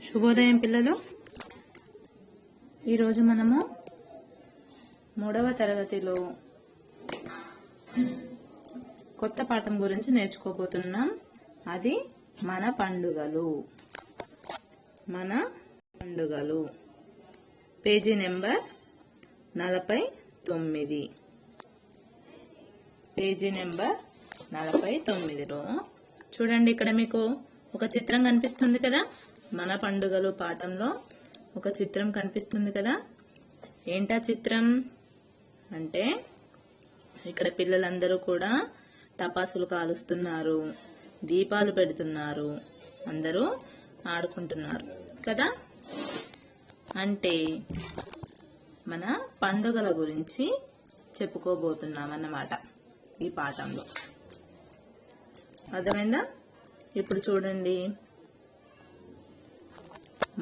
శుభోదయం పిల్లలు. ఈరోజు మనము 3వ తరగతిలో కొత్త పాఠం గురించి నేర్చుకోబోతున్నాం. అది మన పండుగలు. Page number 49. పేజీ నెంబర్ 49లో చూడండి, ఇక్కడ మీకు ఒక చిత్రం కనిపిస్తుంది కదా. మన పండుగలు పాఠంలో ఒక చిత్రం కనిపిస్తుంది కదా. ఏంటా చిత్రం అంటే, ఇక్కడ పిల్లలందరూ కూడా టపాసులు కాలుస్తున్నారు, దీపాలు పెడుతున్నారు, అందరూ ఆడుకుంటున్నారు కదా. అంటే మన పండుగల గురించి చెప్పుకోబోతున్నాం అన్నమాట ఈ పాఠంలో. అర్థమైందా? ఇప్పుడు చూడండి,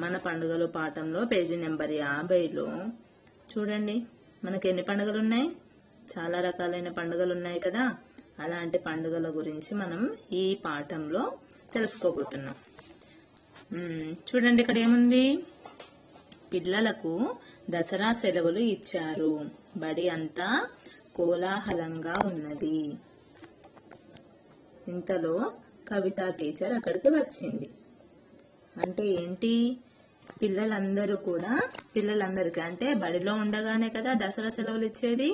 మన పండుగలు పాఠంలో పేజీ నెంబర్ 50లో చూడండి, మనకి ఎన్ని పండుగలు ఉన్నాయి? చాలా రకాలైన పండుగలు ఉన్నాయి కదా. అలాంటి పండుగల గురించి మనం ఈ పాఠంలో తెలుసుకోబోతున్నాం. చూడండి, ఇక్కడ ఏముంది? పిల్లలకు దసరా సెలవులు ఇచ్చారు. బడి అంతా కోలాహలంగా ఉన్నది. ఇంతలో కవిత టీచర్ అక్కడికి వచ్చింది. అంటే ఏంటి? పిల్లలందరికీ అంటే బడిలో ఉండగానే కదా దసరా సెలవులు ఇచ్చేది.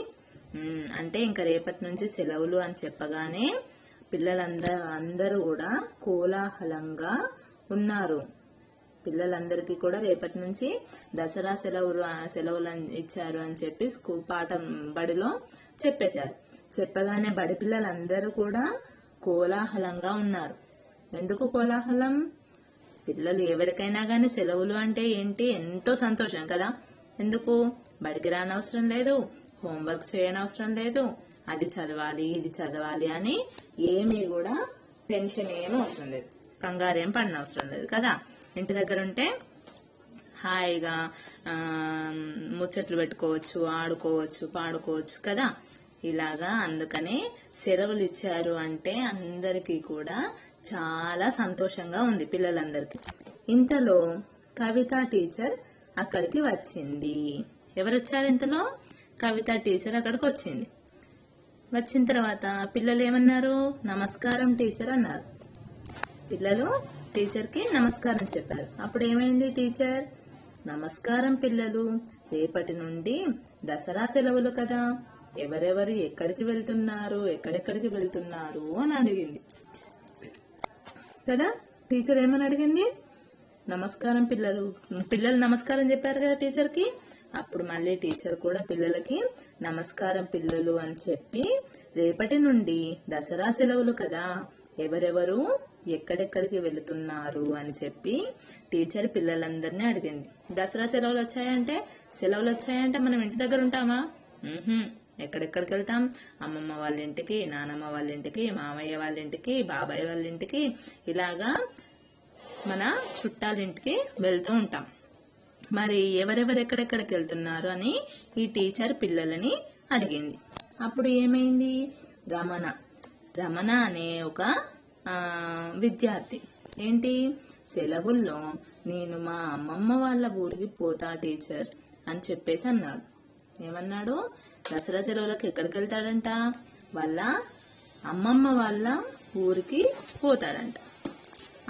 అంటే ఇంకా రేపటి నుంచి సెలవులు అని చెప్పగానే పిల్లలందరూ కూడా కోలాహలంగా ఉన్నారు. పిల్లలందరికీ కూడా రేపటి నుంచి దసరా సెలవులు ఇచ్చారు అని చెప్పి పాఠం బడిలో చెప్పేశారు. చెప్పగానే బడి పిల్లలందరూ కూడా కోలాహలంగా ఉన్నారు. ఎందుకు కోలాహలం? పిల్లలు ఎవరికైనా కానీ సెలవులు అంటే ఏంటి? ఎంతో సంతోషం కదా. ఎందుకు? బడికి రానవసరం లేదు, హోంవర్క్ చేయనవసరం లేదు, అది చదవాలి ఇది చదవాలి అని ఏమీ కూడా టెన్షన్ ఏమీ అవసరం లేదు, కంగారేం పడినవసరం లేదు కదా. ఇంటి దగ్గర ఉంటే హాయిగా ముచ్చట్లు పెట్టుకోవచ్చు, ఆడుకోవచ్చు, పాడుకోవచ్చు కదా. ఇలాగా అందుకనే సెలవులు ఇచ్చారు అంటే అందరికీ కూడా చాలా సంతోషంగా ఉంది పిల్లలందరికీ. ఇంతలో కవిత టీచర్ అక్కడికి వచ్చింది. ఎవరు వచ్చారు ఇంతలో? కవిత టీచర్ అక్కడికి వచ్చింది. వచ్చిన తర్వాత పిల్లలు ఏమన్నారు? నమస్కారం టీచర్ అన్నారు. పిల్లలు టీచర్కి నమస్కారం చెప్పారు. అప్పుడు ఏమైంది? టీచర్, నమస్కారం పిల్లలు, రేపటి నుండి దసరా సెలవులు కదా, ఎవరెవరు ఎక్కడికి వెళ్తున్నారు అని అడిగింది కదా. టీచర్ ఏమని అడిగింది? నమస్కారం పిల్లలు నమస్కారం చెప్పారు కదా టీచర్కి. అప్పుడు మళ్ళీ టీచర్ కూడా పిల్లలకి నమస్కారం పిల్లలు అని చెప్పి, రేపటి నుండి దసరా సెలవులు కదా, ఎవరెవరు ఎక్కడెక్కడికి వెళుతున్నారు అని చెప్పి టీచర్ పిల్లలందరినీ అడిగింది. దసరా సెలవులు వచ్చాయంటే మనం ఇంటి దగ్గర ఉంటామా? ఎక్కడెక్కడికి వెళ్తాం? అమ్మమ్మ వాళ్ళ ఇంటికి, నానమ్మ వాళ్ళ ఇంటికి, మామయ్య వాళ్ళ ఇంటికి, బాబాయ్ వాళ్ళ ఇంటికి, ఇలాగా మన చుట్టాలింటికి వెళ్తూ ఉంటాం. మరి ఎవరెవరు ఎక్కడెక్కడికి వెళ్తున్నారు అని ఈ టీచర్ పిల్లలని అడిగింది. అప్పుడు ఏమైంది? రమణ అనే ఒక విద్యార్థి ఏంటి, సెలవుల్లో నేను మా అమ్మమ్మ వాళ్ళ ఊరికి పోతా టీచర్ అని చెప్పేసి అన్నాడు. ఏమన్నాడు? దసరా సెలవులకు ఎక్కడికి వెళ్తాడంట? వాళ్ళ అమ్మమ్మ వాళ్ళ ఊరికి పోతాడంట.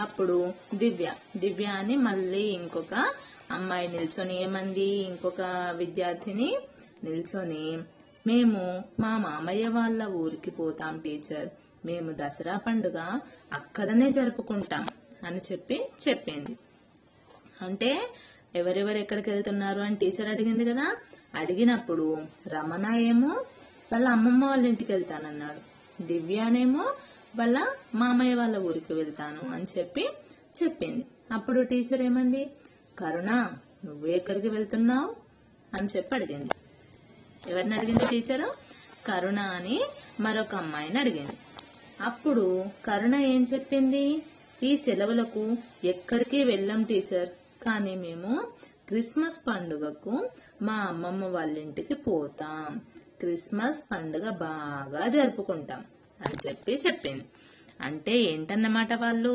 అప్పుడు దివ్య అని మళ్ళీ ఇంకొక అమ్మాయి నిల్చొని ఏమంది? ఇంకొక విద్యార్థిని నిల్చొని, మేము మా మామయ్య వాళ్ళ ఊరికి పోతాం టీచర్, మేము దసరా పండుగ అక్కడనే జరుపుకుంటాం అని చెప్పింది. అంటే ఎవరెవరు ఎక్కడికి వెళ్తున్నారు అని టీచర్ అడిగింది కదా. అడిగినప్పుడు రమణ ఏమో వాళ్ళ అమ్మమ్మ వాళ్ళ ఇంటికి వెళ్తానన్నాడు, దివ్యానేమో వాళ్ళ మామయ్య వాళ్ళ ఊరికి వెళ్తాను అని చెప్పింది. అప్పుడు టీచర్ ఏమంది? కరుణ, నువ్వు ఎక్కడికి వెళ్తున్నావు అని అడిగింది. ఎవరిని అడిగింది టీచరు? కరుణ అని మరొక అమ్మాయిని అడిగింది. అప్పుడు కరుణ ఏం చెప్పింది? ఈ సెలవులకు ఎక్కడికి వెళ్ళాం టీచర్, కానీ మేము క్రిస్మస్ పండుగకు మా అమ్మమ్మ వాళ్ళ ఇంటికి పోతాం, క్రిస్మస్ పండుగ బాగా జరుపుకుంటాం అని చెప్పింది. అంటే ఏంటన్నమాట? వాళ్ళు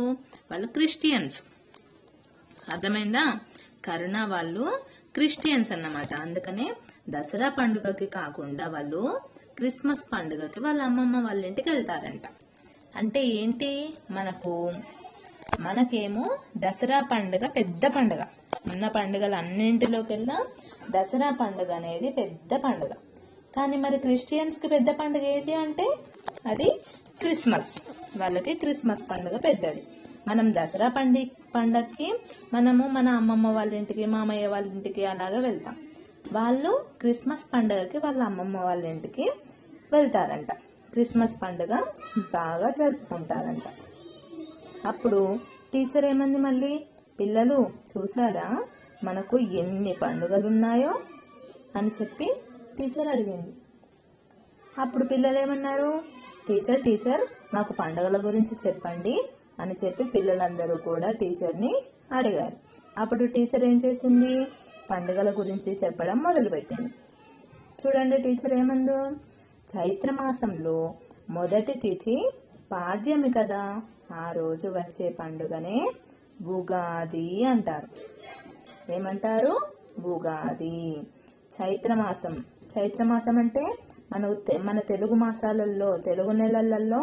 క్రిస్టియన్స్. అర్థమైందా? కరుణ వాళ్ళు క్రిస్టియన్స్ అన్నమాట. అందుకనే దసరా పండుగకి కాకుండా వాళ్ళు క్రిస్మస్ పండుగకి వాళ్ళ అమ్మమ్మ వాళ్ళ ఇంటికి వెళ్తారంట. అంటే ఏంటి, మనకేమో దసరా పండుగ పెద్ద పండుగ. ఉన్న పండుగలు అన్నింటిలోకెల్లా దసరా పండుగ అనేది పెద్ద పండుగ. కానీ మరి క్రిస్టియన్స్కి పెద్ద పండుగ ఏది అంటే అది క్రిస్మస్. వాళ్ళకి క్రిస్మస్ పండుగ పెద్దది. మనం దసరా పండగకి మనము మన అమ్మమ్మ వాళ్ళ ఇంటికి, మామయ్య వాళ్ళ ఇంటికి అలాగా వెళ్తాం. వాళ్ళు క్రిస్మస్ పండుగకి వాళ్ళ అమ్మమ్మ వాళ్ళ ఇంటికి వెళ్తారంట. క్రిస్మస్ పండుగ బాగా జరుపుకుంటారంట. అప్పుడు టీచర్ ఏమంది, మళ్ళీ పిల్లలు చూసారా మనకు ఎన్ని పండుగలు ఉన్నాయో అని చెప్పి టీచర్ అడిగింది. అప్పుడు పిల్లలు ఏమన్నారు, టీచర్ మాకు పండుగల గురించి చెప్పండి అని చెప్పి పిల్లలందరూ కూడా టీచర్ని అడిగారు. అప్పుడు టీచర్ ఏం చేసింది, పండుగల గురించి చెప్పడం మొదలుపెట్టింది. చూడండి టీచర్ ఏమందో, చైత్రమాసంలో మొదటి తిథి పాడ్యమి కదా, ఆ రోజు వచ్చే పండుగనే ఉగాది అంటారు. ఏమంటారు? ఉగాది. చైత్రమాసం అంటే మన తెలుగు మాసాలలో, తెలుగు నెలలలో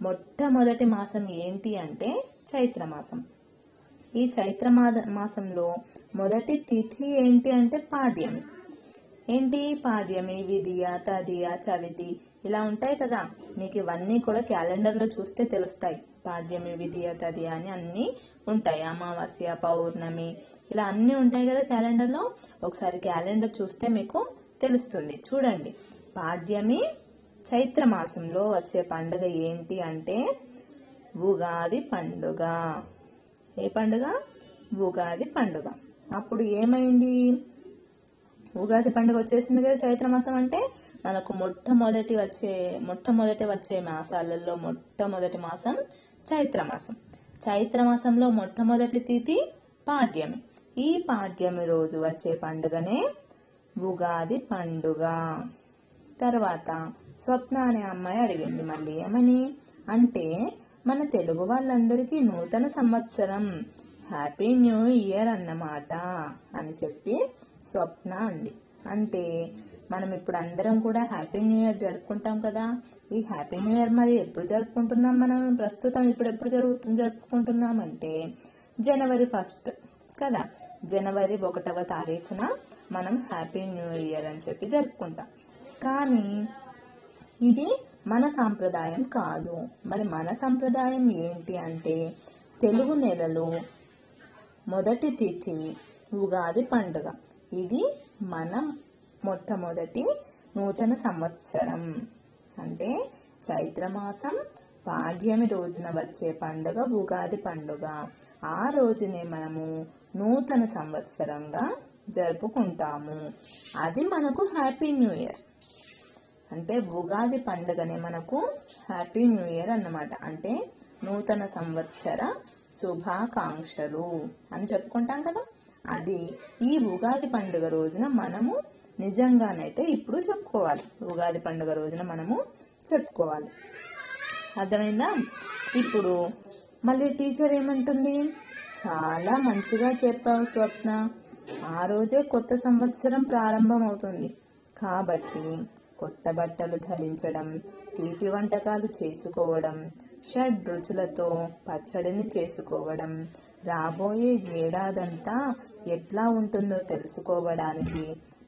మొట్టమొదటి మాసం ఏంటి అంటే చైత్రమాసం. ఈ మాసంలో మొదటి తిథి ఏంటి అంటే పాడ్యమి. ఏంటి పాడ్యమి, విధియ, తదియ, చవితి ఇలా ఉంటాయి కదా. మీకు ఇవన్నీ కూడా క్యాలెండర్లో చూస్తే తెలుస్తాయి. పాడ్యమి, విధియ, తదియ అని అన్నీ ఉంటాయి. అమావాస్య, పౌర్ణమి ఇలా అన్నీ ఉంటాయి కదా క్యాలెండర్లో. ఒకసారి క్యాలెండర్ చూస్తే మీకు తెలుస్తుంది. చూడండి, పాడ్యమి చైత్రమాసంలో వచ్చే పండుగ ఏంటి అంటే ఉగాది పండుగ. ఏ పండుగ? ఉగాది పండుగ. అప్పుడు ఏమైంది, ఉగాది పండుగ వచ్చేసింది కదా. చైత్రమాసం అంటే మనకు మొట్టమొదటి వచ్చే మాసాలలో మొట్టమొదటి మాసం చైత్రమాసం. చైత్రమాసంలో మొట్టమొదటి తిథి పాడ్యమి. ఈ పాడ్యమి రోజు వచ్చే పండుగనే ఉగాది పండుగ. తర్వాత స్వప్న అనే అమ్మాయి అడిగింది మళ్ళీ ఏమని అంటే, మన తెలుగు వాళ్ళందరికీ నూతన సంవత్సరం, హ్యాపీ న్యూ ఇయర్ అన్నమాట అని చెప్పి స్వప్న అంది. అంటే మనం ఇప్పుడు అందరం కూడా హ్యాపీ న్యూ ఇయర్ జరుపుకుంటాం కదా. ఈ హ్యాపీ న్యూ ఇయర్ మరి ఎప్పుడు జరుపుకుంటున్నాం మనం? ప్రస్తుతం ఇప్పుడు ఎప్పుడు జరుపుకుంటున్నాం అంటే జనవరి 1 కదా. జనవరి 1వ తారీఖున మనం హ్యాపీ న్యూ ఇయర్ అని చెప్పి జరుపుకుంటాం. కానీ ఇది మన సాంప్రదాయం కాదు. మరి మన సంప్రదాయం ఏంటి అంటే తెలుగు నెలలో మొదటి తిథి ఉగాది పండుగ. ఇది మనం మొట్టమొదటి నూతన సంవత్సరం. అంటే చైత్రమాసం పాడ్యమి రోజున వచ్చే పండుగ ఉగాది పండుగ. ఆ రోజునే మనము నూతన సంవత్సరంగా జరుపుకుంటాము. అది మనకు హ్యాపీ న్యూ ఇయర్. అంటే ఉగాది పండుగనే మనకు హ్యాపీ న్యూ ఇయర్ అన్నమాట. అంటే నూతన సంవత్సర శుభాకాంక్షలు అని చెప్పుకుంటాం కదా. అది ఈ ఉగాది పండుగ రోజున మనము నిజంగానైతే ఇప్పుడు చెప్పుకోవాలి. ఉగాది పండుగ రోజున మనము చెప్పుకోవాలి. అర్థమైందా? ఇప్పుడు మళ్ళీ టీచర్ ఏమంటుంది, చాలా మంచిగా చెప్పావు స్వప్న, ఆ రోజే కొత్త సంవత్సరం ప్రారంభం అవుతుంది కాబట్టి కొత్త బట్టలు ధరించడం, తీపి వంటకాలు చేసుకోవడం, షడ్రుచులతో పచ్చడిని చేసుకోవడం, రాబోయే ఏడాదంతా ఎట్లా ఉంటుందో తెలుసుకోవడానికి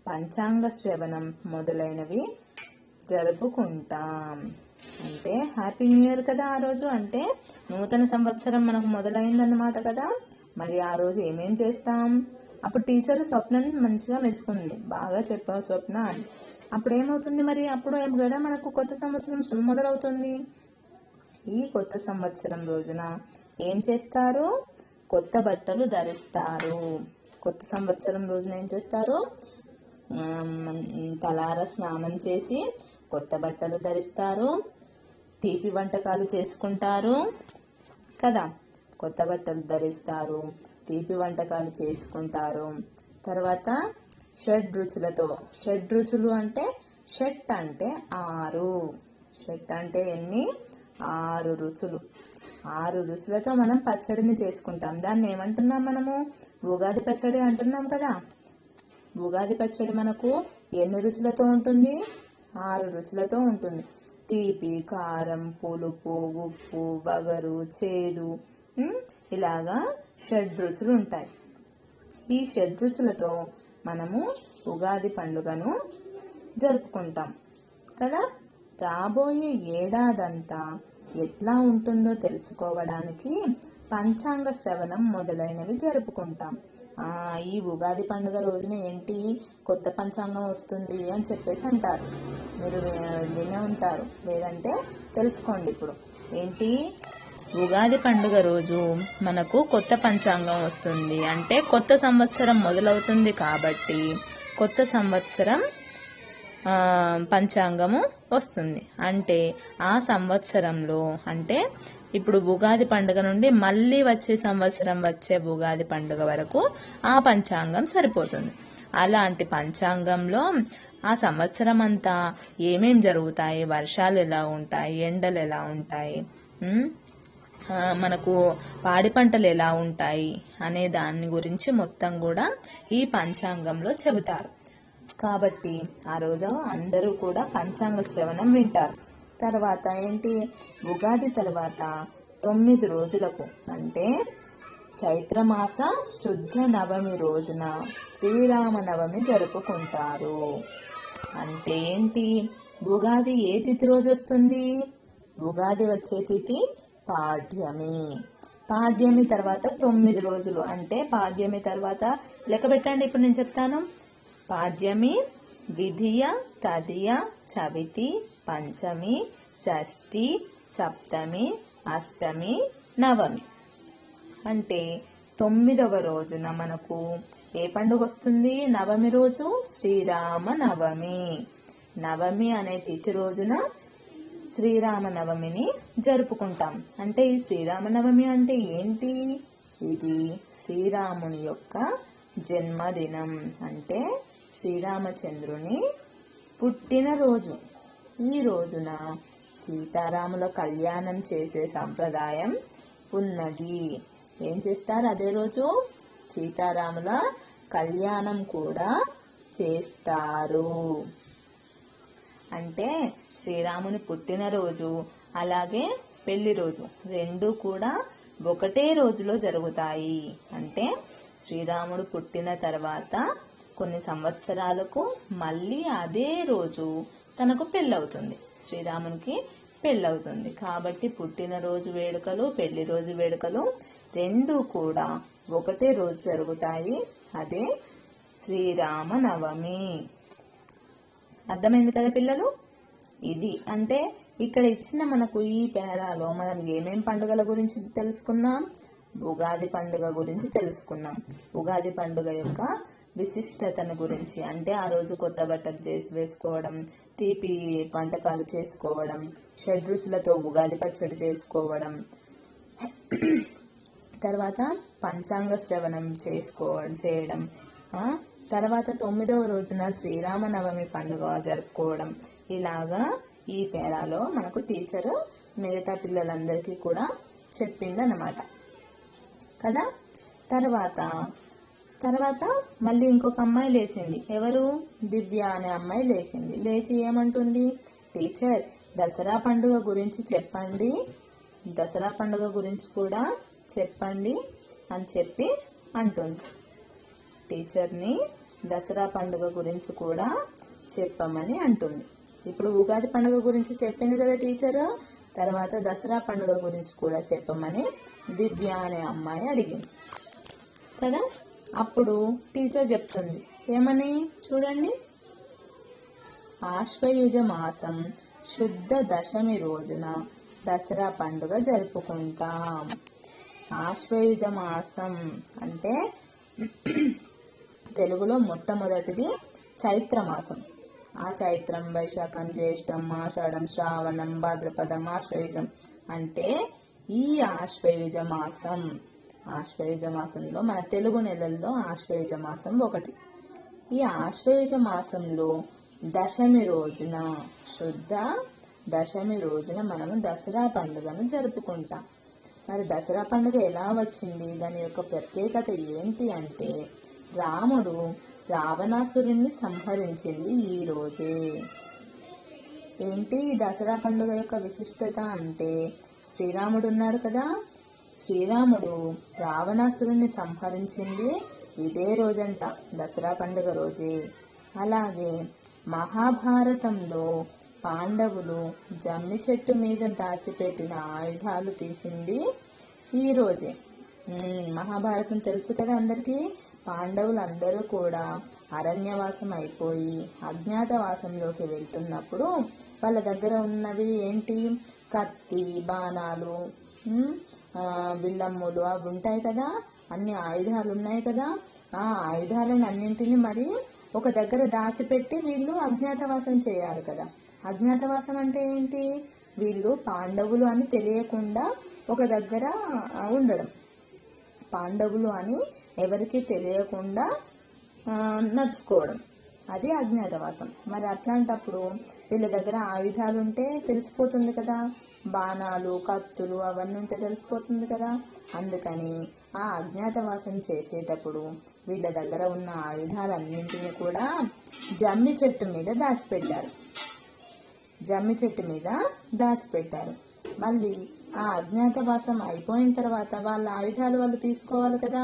పంచాంగ శ్రవణం మొదలైనవి జరుపుకుంటాం. అంటే హ్యాపీ న్యూ ఇయర్ కదా ఆ రోజు. అంటే నూతన సంవత్సరం మనకు మొదలైందన్నమాట కదా. మరి ఆ రోజు ఏమేం చేస్తాం? అప్పుడు టీచర్ స్వప్నని మంచిగా మెచ్చుకుంది, బాగా చెప్పావు స్వప్న అని. అప్పుడు ఏమవుతుంది మరి? అప్పుడు ఏం కదా మనకు కొత్త సంవత్సరం మొదలవుతుంది. ఈ కొత్త సంవత్సరం రోజున ఏం చేస్తారు? కొత్త బట్టలు ధరిస్తారు. కొత్త సంవత్సరం రోజున ఏం చేస్తారు? తలార స్నానం చేసి కొత్త బట్టలు ధరిస్తారు, తీపి వంటకాలు చేసుకుంటారు కదా. కొత్త బట్టలు ధరిస్తారు, తీపి వంటకాలు చేసుకుంటారు. తర్వాత షడ్రుచులు అంటే షట్ అంటే 6. షట్ అంటే ఎన్ని? 6 రుచులు. 6 రుచులతో మనం పచ్చడిని చేసుకుంటాం. దాన్ని ఏమంటున్నాం మనము? ఉగాది పచ్చడి అంటున్నాం కదా. ఉగాది పచ్చడి మనకు ఎన్ని రుచులతో ఉంటుంది? 6 రుచులతో ఉంటుంది. తీపి, కారం, పులుపు, ఉప్పు, వగరు, చేదు, ఇలాగా 6 రుచులు ఉంటాయి. ఈ 6 రుచులతో మనము ఉగాది పండుగను జరుపుకుంటాం కదా. రాబోయే ఏడాదంతా ఎట్లా ఉంటుందో తెలుసుకోవడానికి పంచాంగ శ్రవణం మొదలైనవి జరుపుకుంటాం. ఈ ఉగాది పండుగ రోజున ఏంటి, కొత్త పంచాంగం వస్తుంది అని చెప్పేసి అంటారు. మీరు వినే ఉంటారు, లేదంటే తెలుసుకోండి. ఇప్పుడు ఏంటి, ఉగాది పండుగ రోజు మనకు కొత్త పంచాంగం వస్తుంది. అంటే కొత్త సంవత్సరం మొదలవుతుంది కాబట్టి కొత్త సంవత్సరం పంచాంగము వస్తుంది. అంటే ఆ సంవత్సరంలో, అంటే ఇప్పుడు ఉగాది పండుగ నుండి మళ్ళీ వచ్చే సంవత్సరం వచ్చే ఉగాది పండుగ వరకు ఆ పంచాంగం సరిపోతుంది. అలాంటి పంచాంగంలో ఆ సంవత్సరం అంతా ఏమేం జరుగుతాయి, వర్షాలు ఎలా ఉంటాయి, ఎండలు ఎలా ఉంటాయి, మనకు పాడి పంటలు ఎలా ఉంటాయి అనే దాని గురించి మొత్తం కూడా ఈ పంచాంగంలో చెబుతారు. కాబట్టి ఆ రోజు అందరూ కూడా పంచాంగ శ్రవణం వింటారు. తర్వాత ఏంటి, ఉగాది తర్వాత 9 రోజులకు, అంటే చైత్రమాస శుద్ధ నవమి రోజున శ్రీరామనవమి జరుపుకుంటారు. అంటే ఏంటి, ఉగాది ఏ తిథి రోజు వస్తుంది? ఉగాది వచ్చే తిథి పాడ్యమి. పాడ్యమి తర్వాత 9 రోజులు, అంటే పాడ్యమి తర్వాత లెక్క పెట్టండి. ఇప్పుడు నేను చెప్తాను. పాడ్యమి, విధియ, తదియ, చవితి, పంచమి, షష్ఠి, సప్తమి, అష్టమి, నవమి. అంటే 9వ రోజున మనకు ఏ పండుగ వస్తుంది? నవమి రోజు శ్రీరామ నవమి. నవమి అనే తిథి రోజున శ్రీరామనవమిని జరుపుకుంటాం. అంటే ఈ శ్రీరామనవమి అంటే ఏంటి? ఇది శ్రీరాముని యొక్క జన్మదినం, అంటే శ్రీరామచంద్రుని పుట్టినరోజు. ఈ రోజున సీతారాముల కళ్యాణం చేసే సంప్రదాయం ఉన్నది. ఏం చేస్తారు అదే రోజు? సీతారాముల కళ్యాణం కూడా చేస్తారు. అంటే శ్రీరాముని పుట్టినరోజు అలాగే పెళ్లి రోజు రెండు కూడా ఒకటే రోజులో జరుగుతాయి. అంటే శ్రీరాముడు పుట్టిన తర్వాత కొన్ని సంవత్సరాలకు మళ్ళీ అదే రోజు తనకు పెళ్ళవుతుంది, శ్రీరామునికి పెళ్ళవుతుంది. కాబట్టి పుట్టినరోజు వేడుకలు, పెళ్లి రోజు వేడుకలు రెండు కూడా ఒకటే రోజు జరుగుతాయి. అదే శ్రీరామనవమి. అర్థమైంది కదా పిల్లలు? ఇది అంటే ఇక్కడ ఇచ్చిన మనకు ఈ పేరాలో మనం ఏమేం పండుగల గురించి తెలుసుకున్నాం? ఉగాది పండుగ గురించి తెలుసుకున్నాం. ఉగాది పండుగ యొక్క విశిష్టతను గురించి, అంటే ఆ రోజు కొత్త బట్టలు వేసుకోవడం, తీపి వంటకాలు చేసుకోవడం, షడ్రుచులతో ఉగాది పచ్చడి చేసుకోవడం, తర్వాత పంచాంగ శ్రవణం చేయడం, తర్వాత 9వ రోజున శ్రీరామనవమి పండుగ జరుపుకోవడం. ఇలాగా ఈ పేరాలో మనకు టీచరు మిగతా పిల్లలందరికీ కూడా చెప్పిందన్నమాట కదా. తర్వాత మళ్ళీ ఇంకొక అమ్మాయి లేచింది. ఎవరు? దివ్య అనే అమ్మాయి లేచింది. లేచి ఏమంటుంది? టీచర్, దసరా పండుగ గురించి చెప్పండి, దసరా పండుగ గురించి కూడా చెప్పండి అని చెప్పి అంటుంది. టీచర్ని దసరా పండుగ గురించి కూడా చెప్పమని అంటుంది. ఇప్పుడు ఉగాది పండుగ గురించి చెప్పింది కదా టీచరు, తర్వాత దసరా పండుగ గురించి కూడా చెప్పమని దివ్య అనే అమ్మాయి అడిగింది కదా. అప్పుడు టీచర్ చెప్తుంది ఏమని చూడండి. ఆశ్వయుజ మాసం శుద్ధ దశమి రోజున దసరా పండుగ జరుపుకుంటాం. ఆశ్వయుజ మాసం అంటే తెలుగులో మొట్టమొదటిది చైత్రమాసం. ఆ చైత్రం, వైశాఖం, జ్యేష్టం, ఆషాఢం, శ్రావణం, భాద్రపదం, ఆశ్వయుజం. అంటే ఈ ఆశ్వయుజ మాసంలో మన తెలుగు నెలల్లో ఆశ్వయుజ మాసం ఒకటి. ఈ ఆశ్వయుజ మాసంలో దశమి రోజున, శుద్ధ దశమి రోజున మనము దసరా పండుగను జరుపుకుంటాం. మరి దసరా పండుగ ఎలా వచ్చింది, దాని యొక్క ప్రత్యేకత ఏంటి అంటే రాముడు రావణాసురుణ్ణి సంహరించింది ఈ రోజే. ఏంటి దసరా పండుగ యొక్క విశిష్టత అంటే శ్రీరాముడు ఉన్నాడు కదా, శ్రీరాముడు రావణాసురుణ్ణి సంహరించింది ఇదే రోజంట, దసరా పండుగ రోజే. అలాగే మహాభారతంలో పాండవులు జమ్మి చెట్టు మీద దాచిపెట్టిన ఆయుధాలు తీసింది ఈ రోజే. మహాభారతం తెలుసు కదా అందరికీ. పాండవులందరూ కూడా అరణ్యవాసం అయిపోయి అజ్ఞాతవాసంలోకి వెళ్తున్నప్పుడు వాళ్ళ దగ్గర ఉన్నవి ఏంటి, కత్తి, బాణాలు, విల్లమ్ములు అవి ఉంటాయి కదా, అన్ని ఆయుధాలు ఉన్నాయి కదా. ఆ ఆయుధాలను అన్నింటినీ మరి ఒక దగ్గర దాచిపెట్టి వీళ్ళు అజ్ఞాతవాసం చేయాలి కదా. అజ్ఞాతవాసం అంటే ఏంటి, వీళ్ళు పాండవులు అని తెలియకుండా ఒక దగ్గర ఉండడం, పాండవులు అని ఎవరికి తెలియకుండా నడుచుకోవడం, అది అజ్ఞాతవాసం. మరి అట్లాంటప్పుడు వీళ్ళ దగ్గర ఆయుధాలు ఉంటే తెలిసిపోతుంది కదా, బాణాలు, కత్తులు అవన్నీ ఉంటే తెలిసిపోతుంది కదా. అందుకని ఆ అజ్ఞాతవాసం చేసేటప్పుడు వీళ్ళ దగ్గర ఉన్న ఆయుధాలన్నింటినీ కూడా జమ్మి చెట్టు మీద దాచిపెట్టారు, జమ్మి చెట్టు మీద దాచిపెట్టారు. మళ్ళీ ఆ అజ్ఞాతవాసం అయిపోయిన తర్వాత వాళ్ళ ఆయుధాలు వాళ్ళు తీసుకోవాలి కదా.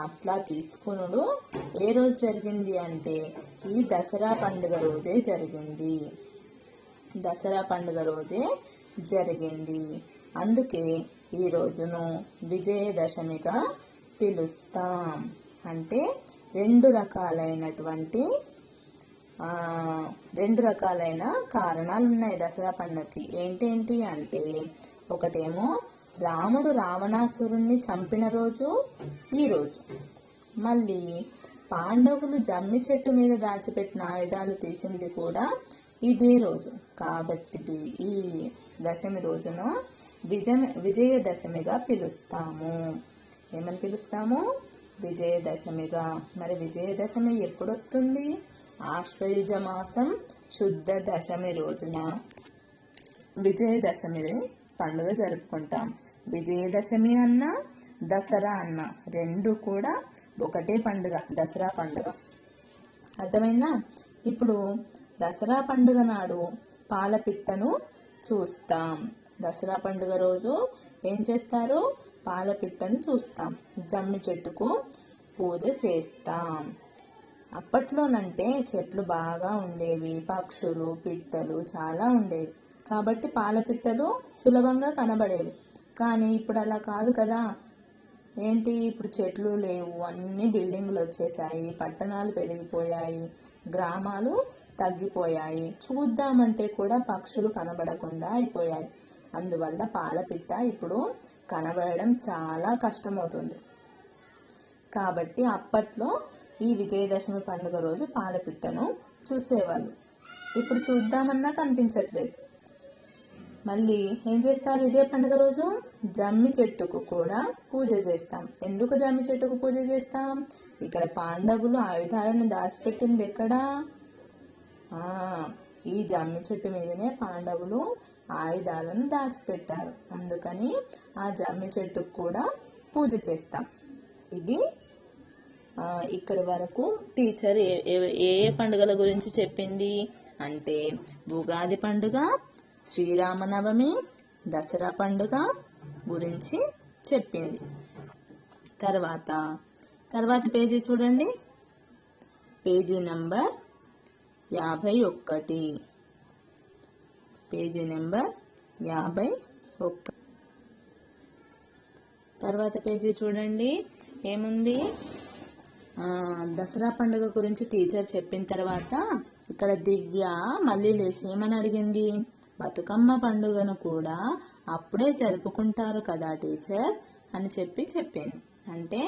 అట్లా తీసుకునుడు ఏ రోజు జరిగింది అంటే ఈ దసరా పండుగ రోజే జరిగింది, దసరా పండుగ రోజే జరిగింది. అందుకే ఈ రోజును విజయదశమిగా పిలుస్తాం. అంటే రెండు రకాలైన కారణాలు ఉన్నాయి దసరా పండుగకి. ఏంటేంటి అంటే ఒకటేమో రాముడు రావణాసురుణ్ణి చంపిన రోజు ఈ రోజు, మళ్ళీ పాండవులు జమ్మి చెట్టు మీద దాచిపెట్టిన ఆయుధాలు తీసింది కూడా ఇదే రోజు. కాబట్టి ఈ దశమి రోజున విజయదశమిగా పిలుస్తాము. ఏమని పిలుస్తాము? విజయదశమిగా. మరి విజయదశమి ఎప్పుడు వస్తుంది? ఆశ్వయుజ మాసం శుద్ధ దశమి రోజున విజయదశమి పండుగ జరుపుకుంటాం. విజయదశమి అన్న దసరా అన్న రెండు కూడా ఒకటే పండుగ, దసరా పండుగ. అర్థమైందా? ఇప్పుడు దసరా పండుగ నాడు పాలపిట్టను చూస్తాం. దసరా పండుగ రోజు ఏం చేస్తారు? పాలపిట్టను చూస్తాం, జమ్మి చెట్టుకు పూజ చేస్తాం. అప్పట్లోనంటే చెట్లు బాగా ఉండేవి, పక్షులు, పిట్టలు చాలా ఉండేవి, కాబట్టి పాలపిట్టలు సులభంగా కనబడేవి. కానీ ఇప్పుడు అలా కాదు కదా. ఏంటి, ఇప్పుడు చెట్లు లేవు, అన్ని బిల్డింగ్లు వచ్చేసాయి, పట్టణాలు పెరిగిపోయాయి, గ్రామాలు తగ్గిపోయాయి, చూద్దామంటే కూడా పక్షులు కనబడకుండా అయిపోయాయి. అందువల్ల పాలపిట్ట ఇప్పుడు కనబడడం చాలా కష్టమవుతుంది. కాబట్టి అప్పట్లో ఈ విజయదశమి పండుగ రోజు పాలపిట్టను చూసేవాళ్ళు. ఇప్పుడు చూద్దామన్నా కనిపించట్లేదు. మళ్ళీ ఏం చేస్తారు? ఇదే పండుగ రోజు జమ్మి చెట్టుకు కూడా పూజ చేస్తాం. ఎందుకు జమ్మి చెట్టుకు పూజ చేస్తాం? ఇక్కడ పాండవులు ఆయుధాలను దాచిపెట్టింది ఎక్కడా? ఈ జమ్మి చెట్టు మీదనే పాండవులు ఆయుధాలను దాచిపెట్టారు. అందుకని ఆ జమ్మి చెట్టుకు కూడా పూజ చేస్తాం. ఇది ఇక్కడి వరకు టీచర్ ఏ పండుగల గురించి చెప్పింది అంటే ఉగాది పండుగ, శ్రీరామనవమి, దసరా పండుగ గురించి చెప్పింది. తర్వాత పేజీ చూడండి, పేజీ నంబర్ 51. Page number 51. తర్వాత పేజీ చూడండి, ఏముంది? దసరా పండుగ గురించి టీచర్ చెప్పిన తర్వాత ఇక్కడ దివ్య మళ్ళీ లేచి ఏమని అడిగింది? బతుకమ్మ పండుగను కూడా అప్పుడే జరుపుకుంటారు కదా టీచర్ అని చెప్పింది. అంటే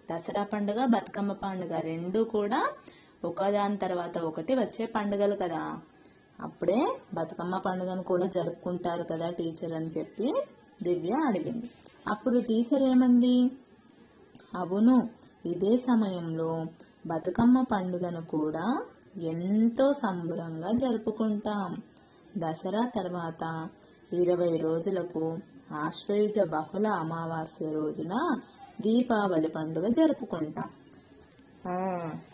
దసరా పండుగ, బతుకమ్మ పండుగ రెండు కూడా ఒకదాని తర్వాత ఒకటి వచ్చే పండుగలు కదా. అప్పుడే బతుకమ్మ పండుగను కూడా జరుపుకుంటారు కదా టీచర్ అని చెప్పి దివ్య అడిగింది. అప్పుడు టీచర్ ఏమంది? అవును, ఇదే సమయంలో బతుకమ్మ పండుగను కూడా ఎంతో సంబరంగా జరుపుకుంటాం. దసరా తర్వాత 20 రోజులకు ఆశ్వయుజ బహుళ అమావాస్య రోజున దీపావళి పండుగ జరుపుకుంటాం. ఆ,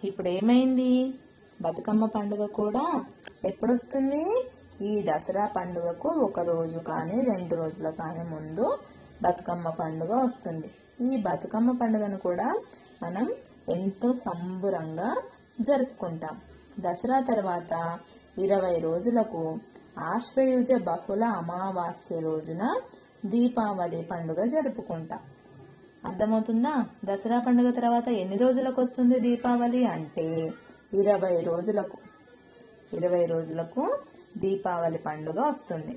ఇప్పుడు ఏమైంది? బతుకమ్మ పండుగ కూడా ఎప్పుడొస్తుంది? ఈ దసరా పండుగకు 1 రోజు కానీ 2 రోజుల కానీ ముందు బతుకమ్మ పండుగ వస్తుంది. ఈ బతుకమ్మ పండుగను కూడా మనం ఎంతో సంబురంగా జరుపుకుంటాం. దసరా తర్వాత 20 రోజులకు ఆశ్వయుజ బహుళ అమావాస్య రోజున దీపావళి పండుగ జరుపుకుంటాం. అర్థమవుతుందా? దసరా పండుగ తర్వాత ఎన్ని రోజులకు వస్తుంది దీపావళి అంటే 20 రోజులకు. 20 రోజులకు దీపావళి పండుగ వస్తుంది.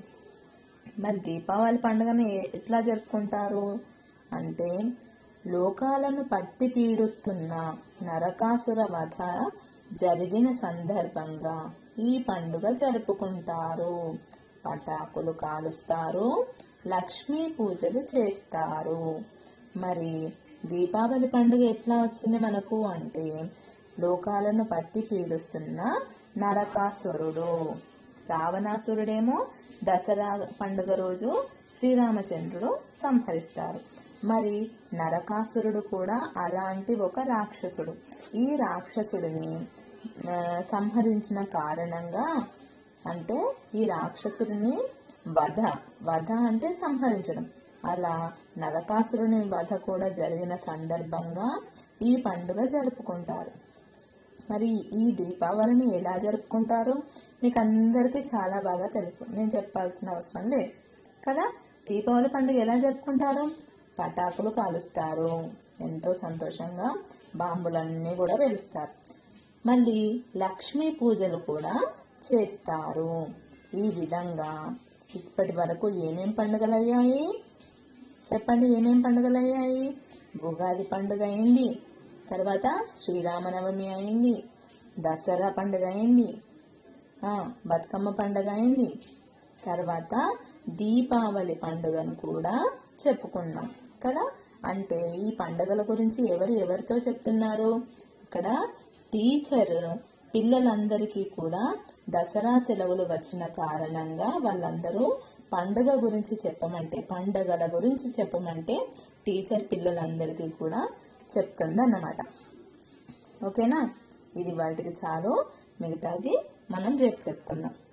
మరి దీపావళి పండుగని ఎట్లా జరుపుకుంటారు అంటే, లోకాలను పట్టి పీడిస్తున్న నరకాసుర వధ జరిగిన సందర్భంగా ఈ పండుగ జరుపుకుంటారు. పటాకులు కాలుస్తారు, లక్ష్మీ పూజలు చేస్తారు. మరి దీపావళి పండుగ ఎట్లా వచ్చింది మనకు అంటే, లోకాలను పట్టి పీడిస్తున్న నరకాసురుడు, రావణాసురుడేమో దసరా పండుగ రోజు శ్రీరామచంద్రుడు సంహరిస్తారు. మరి నరకాసురుడు కూడా అలాంటి ఒక రాక్షసుడు. ఈ రాక్షసుడిని సంహరించిన కారణంగా, అంటే ఈ రాక్షసుడిని వధ అంటే సంహరించడం, అలా నరకాసురుని వధ కూడా జరిగిన సందర్భంగా ఈ పండుగ జరుపుకుంటారు. మరి ఈ దీపావళిని ఎలా జరుపుకుంటారు మీకు అందరికీ చాలా బాగా తెలుసు, నేను చెప్పాల్సిన అవసరం లేదు కదా. దీపావళి పండుగ ఎలా జరుపుకుంటారు? పటాకులు కాలుస్తారు, ఎంతో సంతోషంగా బాంబులన్నీ కూడా పేలుస్తారు. మళ్ళీ లక్ష్మీ పూజలు కూడా చేస్తారు. ఈ విధంగా ఇప్పటి వరకు ఏమేం పండుగలు అయ్యాయి చెప్పండి? ఏమేం పండుగలు అయ్యాయి? ఉగాది పండుగ అయింది, తర్వాత శ్రీరామనవమి అయింది, దసరా పండుగ అయింది, బతుకమ్మ పండుగ అయింది, తర్వాత దీపావళి పండుగను కూడా చెప్పుకున్నాం కదా. అంటే ఈ పండుగల గురించి ఎవరితో చెప్తున్నారు? ఇక్కడ టీచర్ పిల్లలందరికీ కూడా దసరా సెలవులు వచ్చిన కారణంగా వాళ్ళందరూ పండుగల గురించి చెప్పమంటే టీచర్ పిల్లలందరికీ కూడా చెప్తుందన్నమాట. ఓకేనా? ఇది వాటికి చాలు, మిగతాది మనం రేపు చెప్పుకుందాం.